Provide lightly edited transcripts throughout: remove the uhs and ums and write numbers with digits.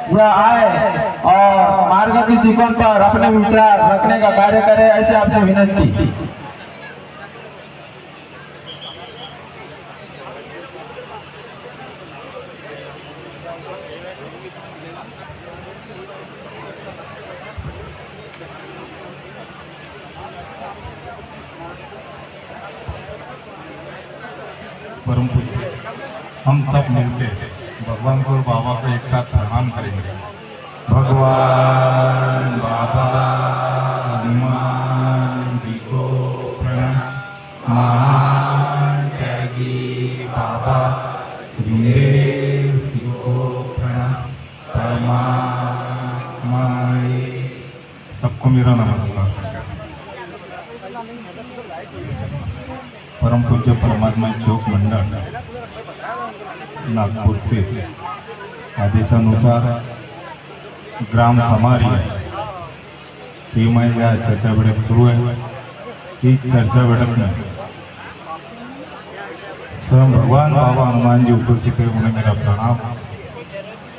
यह आए और मार्ग की शिकन पर अपने विचार रखने का कार्य करे, ऐसे आपसे विनती। परम पूज्य, हम सब मिलके भगवान को और बाबा को एक साथ प्रणाम करेंगे। भगवान बाबा हनुमान जी को प्रणाम। महान त्यागी बाबा भीमदेव जी को प्रणाम। परमात्मा सबको मेरा नमस्कार। परम पूज्य परमात्मा चौक मंडळ नागपूर के आदेशानुसार ग्राम हमारी या चर्चा बैठक शुरू है। इस चर्चा बैठक में स्वयं भगवान बाबा हनुमान जी उपस्थित है, उन्हें मेरा प्रणाम।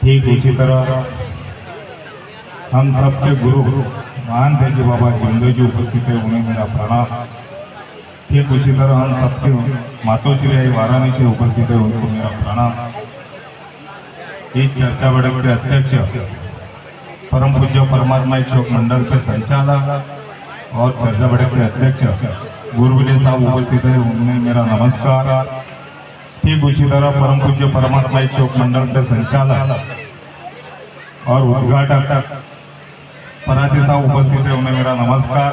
ठीक उसी तरह हम सबके गुरु महान त्यागी बाबा जिंदो जी उपस्थित है, उन्हें मेरा प्रणाम। ठीक उसी तरह हम सबके मातोश्री वाराणसी उपस्थित है, उनको मेरा प्रणाम। इस चर्चा बैठक के अध्यक्ष परम पूज्य परमात्मा चौक मंडल के संचालक और चर्चा बैठक के अध्यक्ष गुरुविले साहब उपस्थित है, उन्हें मेरा नमस्कार। ठीक उसी तरह परम पूज्य परमात्मा चौक मंडल के संचालक और उद्घाटक पराठे साहब उपस्थित है, उन्हें मेरा नमस्कार।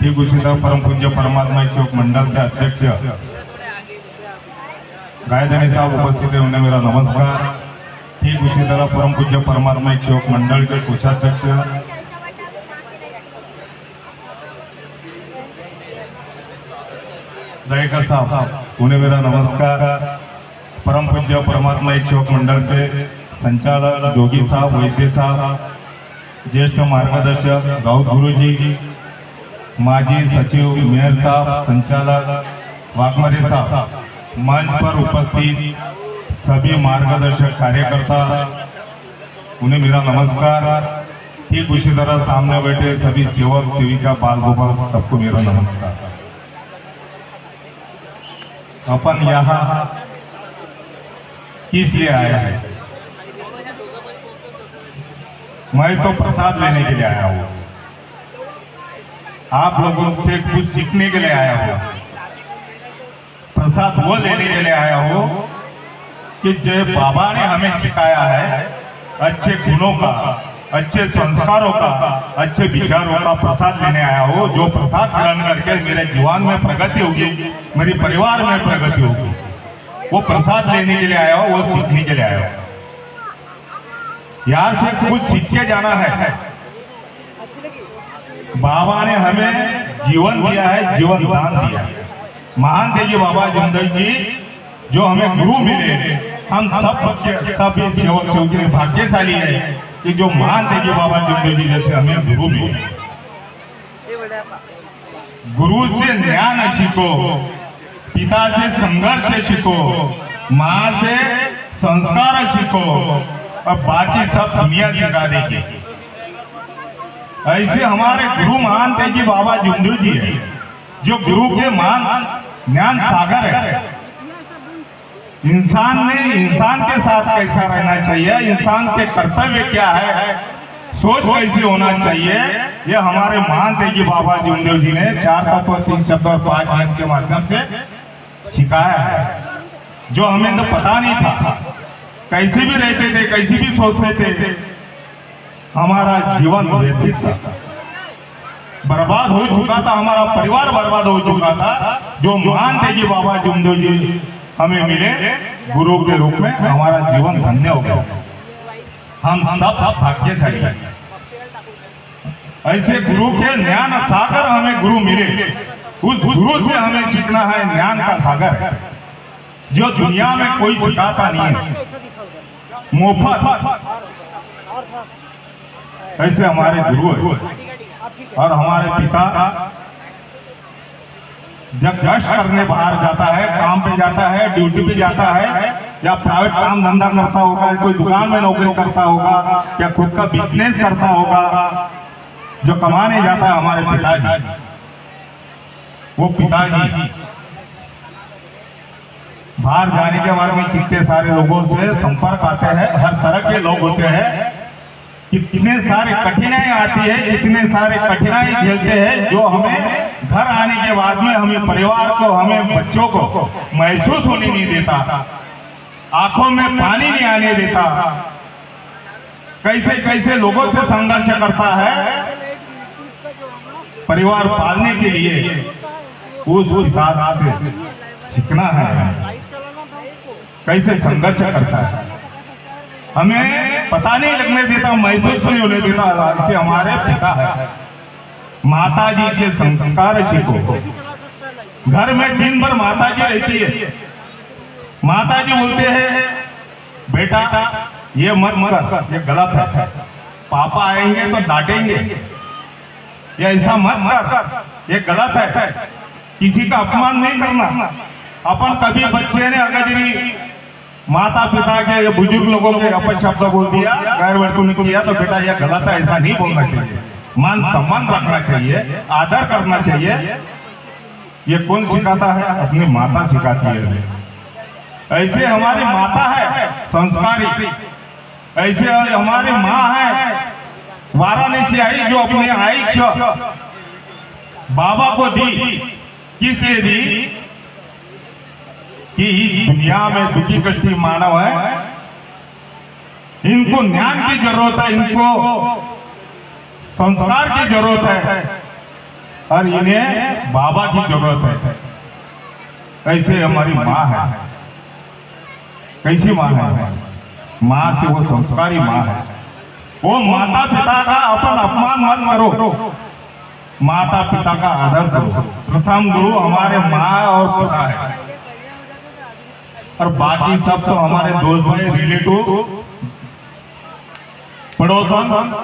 ठीक उसी तरह परम पूज्य परमात्मा चौक मंडल के अध्यक्ष गायधनी साहब उपस्थित है, उन्हें मेरा नमस्कार। ठीक उसी तरह परम पूज्य परमात्मा चौक मंडल के कोषाध्यक्ष दयाकर साहब, उन्हें मेरा नमस्कार। परम पूज्य परमात्मा चौक मंडल के संचालक जोगी साहब, वैद्य साहब, ज्येष्ठ मार्गदर्शक राउत गुरु जी, माजी सचिव मेयर साहब, संचालक वाघमरे साहब, मंच पर उपस्थित सभी मार्गदर्शक कार्यकर्ता, उन्हें मेरा नमस्कार। ठीक उसी तरह सामने बैठे सभी सेवक सेविका बाल गोपाल, सबको मेरा नमस्कार। अपन यहाँ किस लिए आया है? मैं तो प्रसाद लेने के लिए आया हूँ, आप लोगों से कुछ सीखने के लिए आया हूँ। प्रसाद वो लेने के लिए आया हूँ कि जो बाबा ने हमें सिखाया है, अच्छे गुणों का, अच्छे संस्कारों का, अच्छे विचारों का प्रसाद लेने आया हूँ। जो प्रसाद ग्रहण करके मेरे जीवन में प्रगति होगी, मेरे परिवार में प्रगति होगी, वो प्रसाद लेने के लिए आया हूँ, वो सीखने के लिए आया हूँ। यहाँ से कुछ सीख के जाना है। बाबा ने हमें जीवन दिया है, जीवन दान दिया है। महान त्यागी बाबा जिंदो जी जो हमें गुरु मिले, हम सब सेवक सेवकी भाग्यशाली है कि जो महान त्यागी बाबा जिंदो जी जैसे हमें गुरु मिले। गुरु से ज्ञान सीखो, पिता से संघर्ष सीखो, माँ से संस्कार सीखो, और बाकी सब दुनिया सिखा देगी। ऐसे हमारे गुरु महान त्यागी बाबा जिंदो जी है, जो गुरु के महान ज्ञान सागर है। इंसान ने इंसान के साथ कैसा रहना चाहिए, इंसान के कर्तव्य क्या है, सोच कैसे होना चाहिए, ये हमारे महान त्यागी बाबा जिंदो जी ने 4 तत्व 3 शब्द और 5 नियम के माध्यम से सिखाया है, जो हमें तो पता नहीं था। कैसे भी रहते थे, कैसे भी सोचते थे, हमारा जीवन व्यतीत था, बर्बाद हो चुका था, हमारा परिवार बर्बाद हो चुका था। जो महान त्यागी बाबा जिंदो जी हमें मिले गुरु के रूप में, हमारा जीवन धन्य हो गया। हम सब भाग्यशाली हैं। ऐसे गुरु के ज्ञान सागर हमें गुरु मिले, उस गुरु से हमें सीखना है ज्ञान का सागर, जो दुनिया में कोई सिखाता नहीं है, मुफ्त। ऐसे हमारे गुरु है। और हमारे पिता जब कष्ट करने बाहर जाता है, काम पे जाता है, ड्यूटी पे जाता है, या प्राइवेट काम धंधा करता होगा, कोई दुकान में नौकरी करता होगा, या खुद का बिजनेस करता होगा। जो कमाने जाता है हमारे पिताजी, वो पिताजी बाहर जाने के बाद में कितने सारे लोगों से संपर्क आते हैं, हर तरह के लोग होते हैं, कितने सारे कठिनाई आती है, कितने सारे कठिनाई झेलते हैं, जो हमें घर आने के बाद में हमें परिवार को, हमें बच्चों को महसूस होने नहीं देता, आंखों में पानी नहीं आने देता। कैसे कैसे लोगों से संघर्ष करता है परिवार पालने के लिए, उस पिता से सीखना है कैसे संघर्ष करता है। हमें पता नहीं लगने देता, महसूस नहीं होने देता, ऐसे हमारे पिता है। माता जी से संस्कार सीखो। घर में दिन भर माता जी रहती है, माता जी बोलते हैं बेटा ये मत कर, ये गलत है, पापा आएंगे तो डांटेंगे, ये ऐसा मत कर, ये गलत है, किसी का अपमान नहीं करना। अपन कभी बच्चे ने अगर माता पिता के बुजुर्ग लोगों के अपशब्द बोल दिया, गैर वर्तुन किया, तो बेटा यह गलत है, ऐसा नहीं बोलना चाहिए, मान सम्मान रखना चाहिए, आदर करना चाहिए। ये कौन सिखाता है? अपनी माता सिखाती है। ऐसे हमारी माता है संस्कारी, ऐसे हमारी माँ है वाराणसी आई, जो अपने आयुष्य बाबा को दी। किस लिए दी? कि दुनिया में दुखी कष्टी मानव है, इनको ज्ञान की जरूरत है, इनको संस्कार की जरूरत है, और इन्हें बाबा की जरूरत है। ऐसे हमारी माँ है। कैसी माँ है? माँ से वो संस्कारी माँ है। वो माता पिता का अपन अपमान मत करो, माता पिता का आदर करो। प्रथम गुरु हमारे माँ और पिता है, और बाकी सब तो हमारे दोस्त भाई, रिलेटिव, पड़ोसन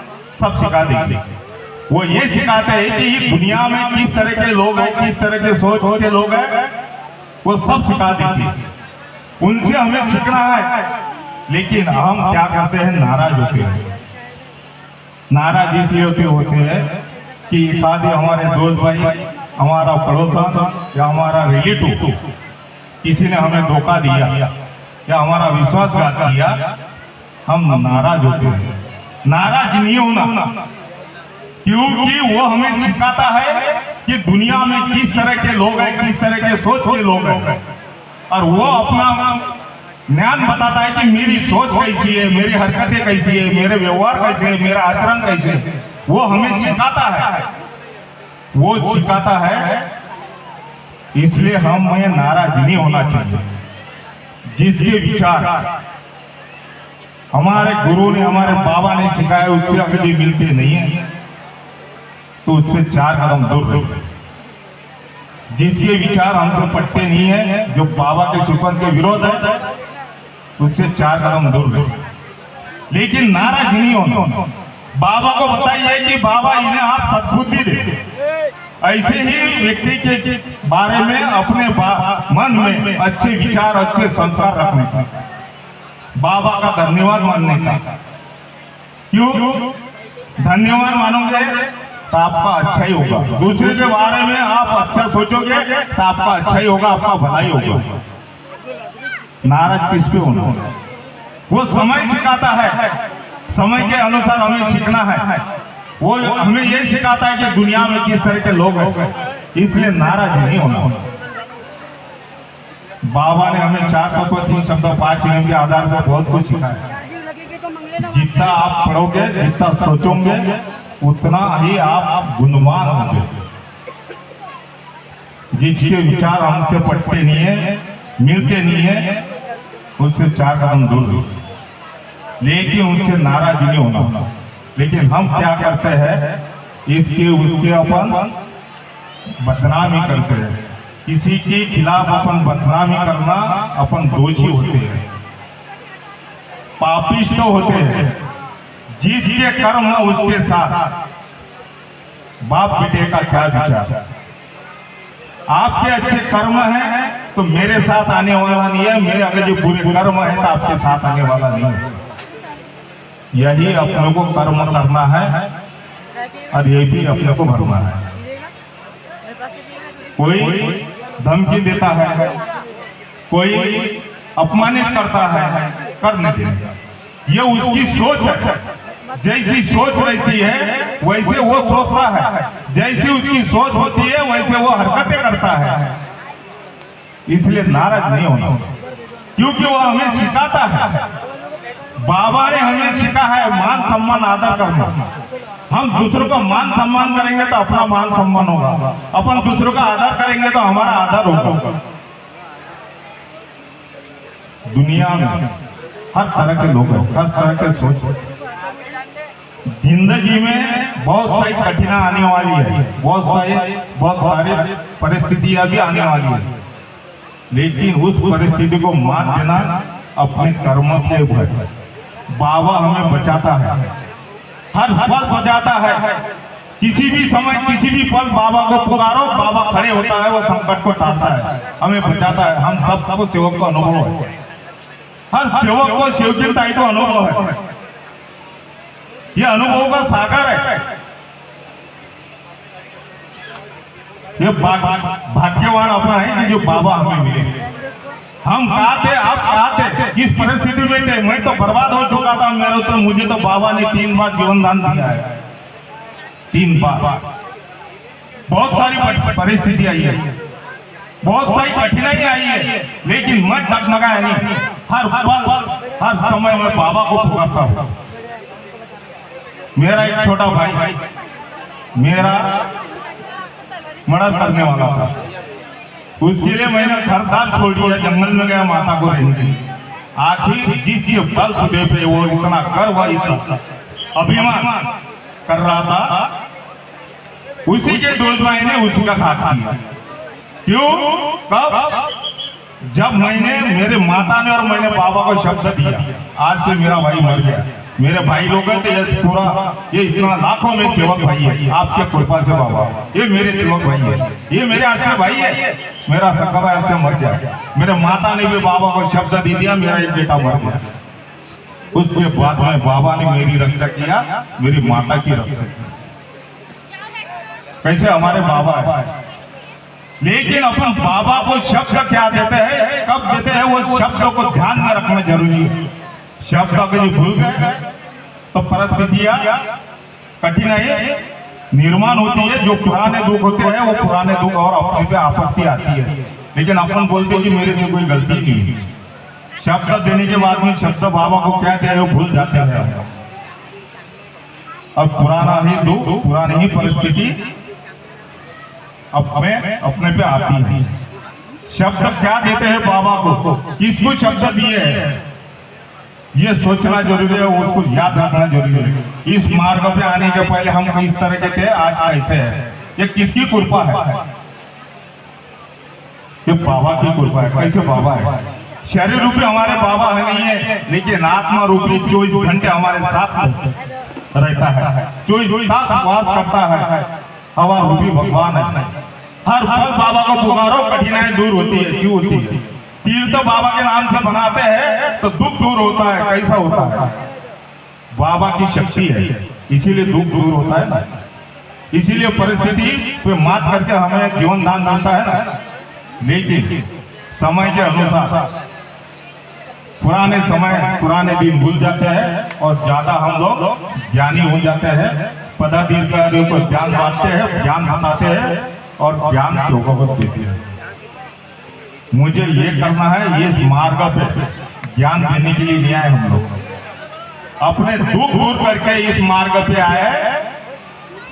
सब सिखा देंगे। वो ये सिखाते हैं कि दुनिया में किस तरह के लोग हैं, किस तरह के सोच के लोग हैं, वो सब सिखा देंगे। उनसे हमें सीखना है। लेकिन हम क्या करते हैं? नाराज होते हैं। नाराज इसलिए होते हैं कि एक आधे हमारे दोस्त भाई, हमारा पड़ोसन या हमारा रिलेटिव किसी ने हमें धोखा दिया या हमारा विश्वासघात किया, हम नाराज होते हैं। नाराज नहीं होना, क्योंकि वो हमें सिखाता है कि दुनिया में किस तरह के लोग हैं, किस तरह के सोच के लोग हैं, और वो अपना ज्ञान बताता है कि मेरी सोच कैसी है, मेरी हरकतें कैसी है, मेरे व्यवहार कैसे है, मेरा आचरण कैसे है। वो हमें सिखाता है, वो सिखाता है। इसलिए हमें नाराज नहीं होना चाहिए। जिसके विचार हमारे गुरु ने, हमारे बाबा ने सिखाया, उससे अगर मिलते नहीं है तो उससे 4 कदम दूर रहो। जिसके विचार हमसे पटते नहीं है, जो बाबा के सुपन के विरोध है, उससे 4 कदम दूर रहो। लेकिन नाराज नहीं होना। बाबा को बताइए कि बाबा इन्हें आप सद्बुद्धि दे। ऐसे ही व्यक्ति के बारे में अपने मन में अच्छे विचार, अच्छे संस्कार रखने का, बाबा का धन्यवाद मानने का। क्यों धन्यवाद मानोगे? तो आपका अच्छा ही होगा। दूसरे के बारे में आप अच्छा सोचोगे तो आपका अच्छा ही होगा, आपका भलाई होगा। नाराज किस पे होना? वो समय सिखाता है, समय के अनुसार हमें सीखना है। वो हमें ये सिखाता है कि दुनिया में किस तरह के लोग हैं, इसलिए नाराज नहीं होना। बाबा ने हमें 4 तत्व 3 शब्द 5 नियम के आधार पर बहुत कुछ सिखाया। जितना आप पढ़ोगे, जितना सोचोगे, उतना ही आप गुणवान होंगे। जिसके विचार हमसे पटते नहीं है, मिलते नहीं है, उससे 4 कदम दूर हो। लेकिन उससे नाराज नहीं होना। लेकिन हम क्या करते हैं? इसके उसके अपन बदनामी करते हैं। किसी के खिलाफ अपन बदनामी करना, अपन दोषी होते हैं, पापिष्ट होते हैं। जिसके कर्म उसके साथ। बाप बेटे का क्या विचार? आपके अच्छे कर्म हैं तो मेरे साथ आने वाला नहीं है, मेरे अगर जो बुरे कर्म है तो आपके साथ आने वाला नहीं है। यही अपने को कर्म करना है और यही भी अपने को भरना है। कोई धमकी देता है, कोई अपमानित करता है, करने देगा। ये उसकी सोच है, जैसी सोच रहती है वैसे वो सोचता है, जैसी उसकी सोच होती है वैसे वो हरकतें करता है। इसलिए नाराज नहीं होना, क्योंकि वो हमें सिखाता है। बाबा ने हमें सिखा है मान सम्मान आदर करना। हम दूसरों का मान सम्मान करेंगे तो अपना मान सम्मान होगा, अपन दूसरों का आदर करेंगे तो हमारा आदर होगा। दुनिया में हर तरह के लोग हैं, हर तरह के सोच। जिंदगी में बहुत सारी कठिनाई आने वाली है, बहुत सारी परिस्थितियां भी आने वाली है, लेकिन उस परिस्थिति को मात देना अपने कर्मों के ऊपर। बाबा हमें बचाता है, हर पल बचाता है। किसी भी समय किसी भी पल बाबा को पुकारो, बाबा खड़े होता है, वो संकट को टालता है, हमें बचाता है। हम सबको सेवक का अनुभव है, हर सेवक को शिवचिंताई को अनुभव है। ये अनुभव का सागर है। ये भाग्यवान अपना है कि जो बाबा हमें मिले। हम कहा थे, आप कहा थे, किस परिस्थिति में थे? मैं तो बर्बाद हो चुका था। मुझे तो बाबा ने 3 बार जीवन दान दिया है, 3 बार। बहुत सारी परिस्थिति आई है, बहुत सारी कठिनाई आई है, लेकिन मैं डगमगाया नहीं। हर पल हर समय में बाबा को पुकारता हूँ। मेरा एक छोटा भाई मेरा मर्डर करने वाला था, उसके लिए मैंने घर दाल छोड़ दिया, जंगल में गया माता को रहने के लिए। आखिर जिसके बल सुधे पे वो इतना गर्व, इतना अभिमान कर रहा था, उसी के दोस्त भाई ने उसी का साथ किया। क्यों? कब? जब मैंने, मेरे माता ने और मैंने बाबा को शब्द दिया, आज से मेरा भाई मर गया। मेरे भाई लोग थे, ये पूरा, ये इतना लाखों में सेवक भाई है आपके कृपा से बाबा, ये मेरे सेवक भाई है, ये मेरे अच्छे भाई है। मेरा सगा भाई ऐसे मर गया। मेरे माता ने भी बाबा को शब्द दे दिया, मेरा एक बेटा मर गया। उसके बाद में बाबा ने मेरी रक्षा किया, मेरी माता की रक्षा की। कैसे हमारे बाबा है। लेकिन अपन बाबा को शब्द क्या देते हैं, कब देते हैं, वो शब्दों को ध्यान में रखना जरूरी है। शब्द अगर भूल गए तो परिस्थितियां कठिनाई निर्माण होती है। जो पुराने दुख होते हैं वो पुराने दुख और अपने पे आपत्ति आती है, लेकिन अपन बोलते हैं कि मेरे से कोई गलती नहीं। शब्द देने के बाद में शब्द बाबा को क्या कहे वो भूल जाते हैं। अब पुराना ही दुख, पुरानी ही परिस्थिति अपने पे आती है। शब्द क्या देते हैं बाबा को, किसको शब्द दिए हैं, ये सोचना जरूरी है, उसको याद रखना जरूरी है। इस मार्ग पे आने के पहले हम किस तरह के थे, आज कैसे है, ये किसकी कृपा है? ये बाबा की कृपा है। कैसे बाबा है? शरीर रूपी हमारे बाबा है नहीं है, लेकिन आत्मा रूपी 24 घंटे हमारे साथ रहता है, 24 वास करता है। हवा रूपी भगवान है। हर पल बाबा को पुकारो, कठिनाई दूर होती है। क्यों होती है? तीर तो बाबा के नाम से बनाते हैं तो दुख दूर होता है। कैसा होता है? बाबा की शक्ति है, इसीलिए दुख दूर होता है ना। इसीलिए परिस्थिति पे मात करके हमें जीवन दान मिलता है ना। लेकिन समय के अनुसार पुराने समय, पुराने दिन भूल जाते हैं और ज्यादा हम लोग ज्ञानी हो जाते हैं। पदाधिकारियों को ज्ञान बांटते हैं, ज्ञान बताते हैं और ज्ञान लोगों को देते हैं। मुझे ये करना है, ये इस मार्ग पे ज्ञान देने के लिए नहीं आए हम लोग। अपने दुख दूर करके इस मार्ग पे आए,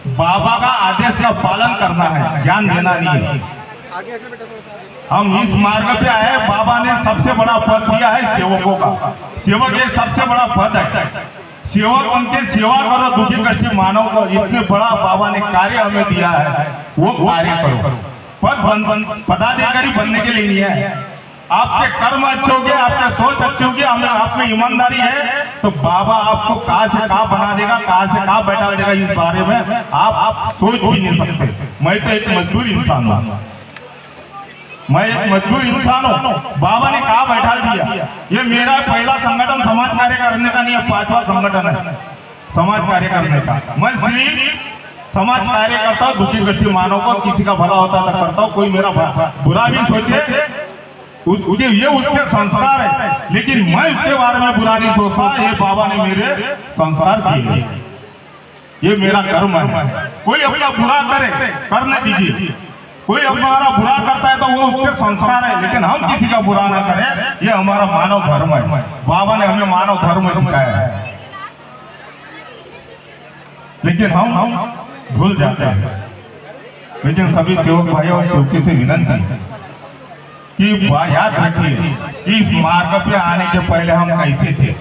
बाबा का आदेश का पालन करना है, ज्ञान देना नहीं है। हम इस मार्ग पे आए, बाबा ने सबसे बड़ा पद दिया है सेवकों का। सेवक ये सबसे बड़ा पद है। सेवक उनके सेवा करो, दुखी कष्टी मानव को। इतने बड़ा बाबा ने कार्य हमें दिया है, वो कार्य करो। पदाधिकारी बनने के लिए नहीं है। आपके कर्म अच्छे होंगे, आपका सोच अच्छी होगी, हमें आप में ईमानदारी है तो बाबा आपको कहाँ से कहाँ बना देगा, कहाँ से कहाँ बैठा देगा, इस बारे में आप सोच भी नहीं सकते। मैं तो एक मजदूर इंसान हूँ, मैं एक मजदूर इंसान हूँ। बाबा ने कहा बैठा दिया, ये मेरा पहला संगठन समाज कार्य करने का नहीं है, 5वां संगठन है समाज कार्य करने का। मैं सिर्फ समाज कार्य करता हूँ, दुखी कष्टी मानव को किसी का भला होता था करता हूँ, कोई मेरा बुरा भी सोचे उसके ये उसके संस्कार है, लेकिन मैं उसके बारे में बुरा नहीं सोचता। ये बाबा ने मेरे संस्कार किए, ये मेरा कर्म है। कोई अपना बुरा करे करने दीजिए, कोई हमारा बुरा करता है तो वो उसके संस्कार है, लेकिन हम किसी का बुरा ना करें, ये हमारा मानव धर्म है। बाबा ने हमें मानव धर्म सिखाया है, लेकिन हम भूल जाते हैं। लेकिन सभी सेवक भाइयों और सेवकी से विनती है कि याद रखिए कि इस मार्ग पे आने के पहले हम कैसे थे,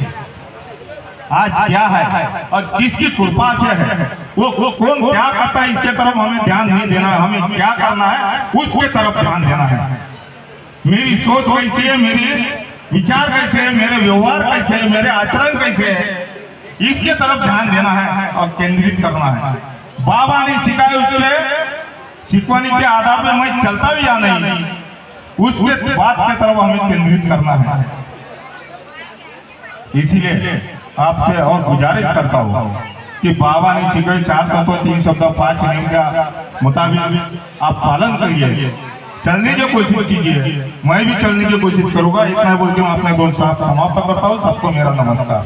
आज क्या है और किसकी कृपा से है, वो कौन क्या करता है, इसके तरफ हमें ध्यान नहीं देना है। हमें क्या करना है, उसके तरफ ध्यान देना है। मेरी सोच कैसी है, मेरी विचार कैसे है, मेरे व्यवहार कैसे है, मेरे आचरण कैसे है, इसके तरफ ध्यान देना है और केंद्रित करना है। बाबा ने सिखाया, उसके शिकवनी के आधार पर मैं चलता भी या नहीं, उसके बात के तरफ हमें केंद्रित करना है। इसीलिए आपसे और गुजारिश करता हूँ कि बाबा ने सिखाए 4 तत्व 3 शब्द 5 नियम का मुताबिक आप पालन करिए, चलने की कोशिश कीजिए। मैं भी चलने की कोशिश करूंगा। इतना बोल के मैं अपने दोस्त साहब समाप्त करता हूँ। सबको मेरा नमस्कार।